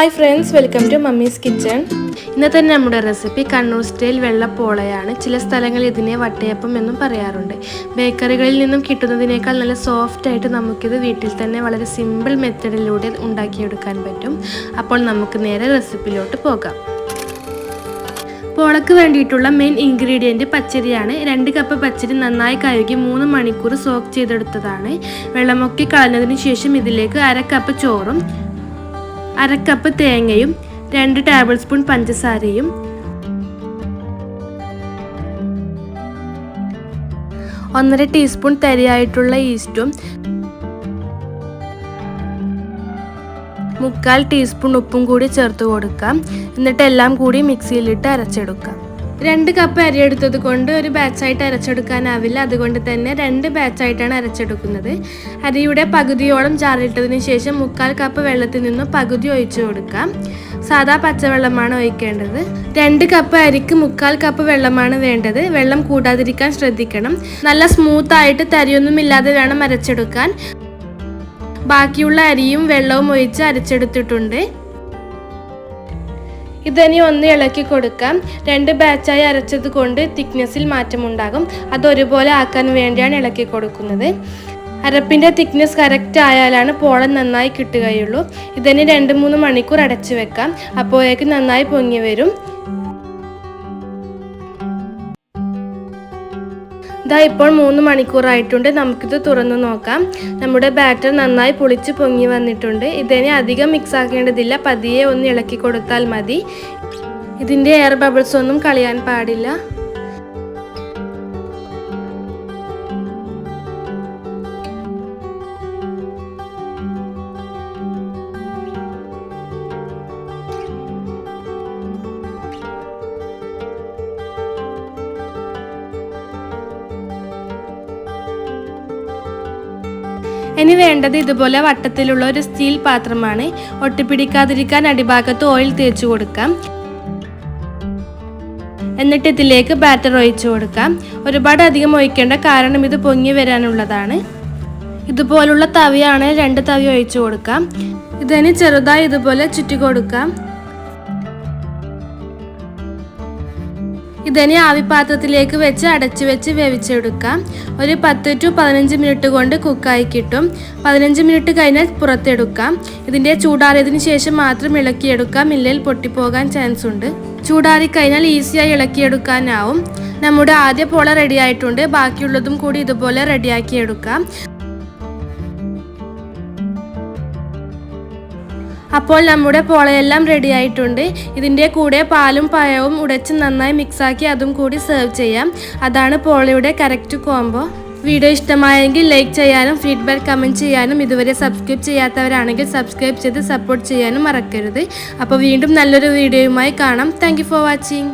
Hi friends, welcome to mummy's kitchen. ഇന്നത്തെ നമ്മുടെ recipe Kannur style വെള്ളപ്പോളയാണ്. ചില സ്ഥലങ്ങളിൽ ഇതിനെ വട്ടയപ്പം എന്നും പറയാറുണ്ട്. ബേക്കറികളിൽ നിന്നും കിട്ടുന്നതിനേക്കാൾ നല്ല സോഫ്റ്റ് ആയിട്ട് നമുക്കിത് വീട്ടിൽ തന്നെ വളരെ സിമ്പിൾ മെത്തേഡിലൂടെ ഉണ്ടാക്കിയെടുക്കാൻ പറ്റും. അപ്പോൾ നമുക്ക് നേരെ റെസിപ്പിയിലോട്ട് പോകാം. പോളക്ക് വേണ്ടിയിട്ടുള്ള മെയിൻ ഇൻഗ്രീഡിയൻറ്റ് പച്ചരിയാണ്. 2 കപ്പ് പച്ചരി നന്നായി കഴുകി 3 മണിക്കൂർ സോക്ക് ചെയ്തെടുത്തതാണ്. വെള്ളമൊക്കെ കളഞ്ഞതിന് ശേഷം ഇതിലേക്ക് 1/2 കപ്പ് ചോറും 1/2 കപ്പ് തേങ്ങയും 2 ടേബിൾ സ്പൂൺ പഞ്ചസാരയും 1/2 ടീസ്പൂൺ തരിയായിട്ടുള്ള ഈസ്റ്റും 1/4 ടീസ്പൂൺ ഉപ്പും കൂടി ചേർത്ത് കൊടുക്കാം. എന്നിട്ട് എല്ലാം കൂടി മിക്സിയിലിട്ട് അരച്ചെടുക്കാം. 2 കപ്പ് അരി എടുത്തത് കൊണ്ട് ഒരു ബാച്ചായിട്ട് അരച്ചെടുക്കാനാവില്ല. അതുകൊണ്ട് തന്നെ 2 ബാച്ചായിട്ടാണ് അരച്ചെടുക്കുന്നത്. അരിയുടെ പകുതിയോളം ചാറിട്ടതിന് ശേഷം 1/4 കപ്പ് വെള്ളത്തിൽ നിന്നും പകുതി ഒഴിച്ചു കൊടുക്കാം. സാധാ പച്ചവെള്ളമാണ് ഒഴിക്കേണ്ടത്. 2 കപ്പ് അരിക്ക് 1/4 കപ്പ് വെള്ളമാണ് വേണ്ടത്. വെള്ളം കൂടാതിരിക്കാൻ ശ്രദ്ധിക്കണം. നല്ല സ്മൂത്തായിട്ട് തരിയൊന്നുമില്ലാതെ വേണം അരച്ചെടുക്കാൻ. ബാക്കിയുള്ള അരിയും വെള്ളവും ഒഴിച്ച് അരച്ചെടുത്തിട്ടുണ്ട്. ഇതിനി ഒന്ന് ഇളക്കി കൊടുക്കാം. 2 ബാച്ചായി അരച്ചത് കൊണ്ട് തിക്നെസ്സിൽ മാറ്റമുണ്ടാകും. അത് ഒരുപോലെ ആക്കാൻ വേണ്ടിയാണ് ഇളക്കി കൊടുക്കുന്നത്. അരപ്പിൻ്റെ തിക്നെസ് കറക്റ്റ് ആയാലാണ് പോള നന്നായി കിട്ടുകയുള്ളൂ. ഇതിന് 2-3 മണിക്കൂർ അടച്ചു വെക്കാം. അപ്പോഴേക്ക് നന്നായി പൊങ്ങി വരും. ഇതാ ഇപ്പോൾ 3 മണിക്കൂറായിട്ടുണ്ട്. നമുക്കിത് തുറന്നു നോക്കാം. നമ്മുടെ ബാറ്റർ നന്നായി പുളിച്ച് പൊങ്ങി വന്നിട്ടുണ്ട്. ഇതിനെ അധികം മിക്സ് ആക്കേണ്ടതില്ല. പതിയെ ഒന്ന് ഇളക്കി കൊടുത്താൽ മതി. ഇതിൻ്റെ എയർ ബബിൾസ് ഒന്നും കളയാൻ പാടില്ല. ഇനി വേണ്ടത് ഇതുപോലെ വട്ടത്തിലുള്ള ഒരു സ്റ്റീൽ പാത്രമാണ്. ഒട്ടിപ്പിടിക്കാതിരിക്കാൻ അടിഭാഗത്ത് ഓയിൽ തേച്ചു കൊടുക്കാം. എന്നിട്ട് ഇതിലേക്ക് ബാറ്റർ ഒഴിച്ചു കൊടുക്കാം. ഒരുപാട് അധികം ഒഴിക്കേണ്ട, കാരണം ഇത് പൊങ്ങി വരാനുള്ളതാണ്. ഇതുപോലുള്ള തവിയാണ് 2 തവി ഒഴിച്ചു കൊടുക്കാം. ഇതിന് ചെറുതായി ഇതുപോലെ ചുറ്റി കൊടുക്കാം. ഇതിനെ ആവിപാത്രത്തിലേക്ക് വെച്ച് അടച്ചു വെച്ച് വേവിച്ചെടുക്കാം. ഒരു 10 to 15 മിനിറ്റ് കൊണ്ട് കുക്കായി കിട്ടും. 15 മിനിറ്റ് കഴിഞ്ഞാൽ പുറത്തെടുക്കാം. ഇതിൻ്റെ ചൂടാറിയതിന് ശേഷം മാത്രം ഇളക്കിയെടുക്കാം. ഇല്ലെങ്കിൽ പൊട്ടിപ്പോകാൻ ചാൻസ് ഉണ്ട്. ചൂടാറിക്കഴിഞ്ഞാൽ ഈസിയായി ഇളക്കിയെടുക്കാനാവും. നമ്മുടെ ആദ്യ പോള റെഡി ആയിട്ടുണ്ട്. ബാക്കിയുള്ളതും കൂടി ഇതുപോലെ റെഡിയാക്കിയെടുക്കാം. അപ്പോൾ നമ്മുടെ പോളയെല്ലാം റെഡി ആയിട്ടുണ്ട്. ഇതിൻ്റെ കൂടെ പാലും പഴവും ഉടച്ച് നന്നായി മിക്സാക്കി അതും കൂടി സെർവ് ചെയ്യാം. അതാണ് പോളയുടെ കറക്റ്റ് കോംബോ. വീഡിയോ ഇഷ്ടമായെങ്കിൽ ലൈക്ക് ചെയ്യാനും ഫീഡ്ബാക്ക് കമൻറ്റ് ചെയ്യാനും ഇതുവരെ സബ്സ്ക്രൈബ് ചെയ്യാത്തവരാണെങ്കിൽ സബ്സ്ക്രൈബ് ചെയ്ത് സപ്പോർട്ട് ചെയ്യാനും മറക്കരുത്. അപ്പോൾ വീണ്ടും നല്ലൊരു വീഡിയോയുമായി കാണാം. Thank you for watching.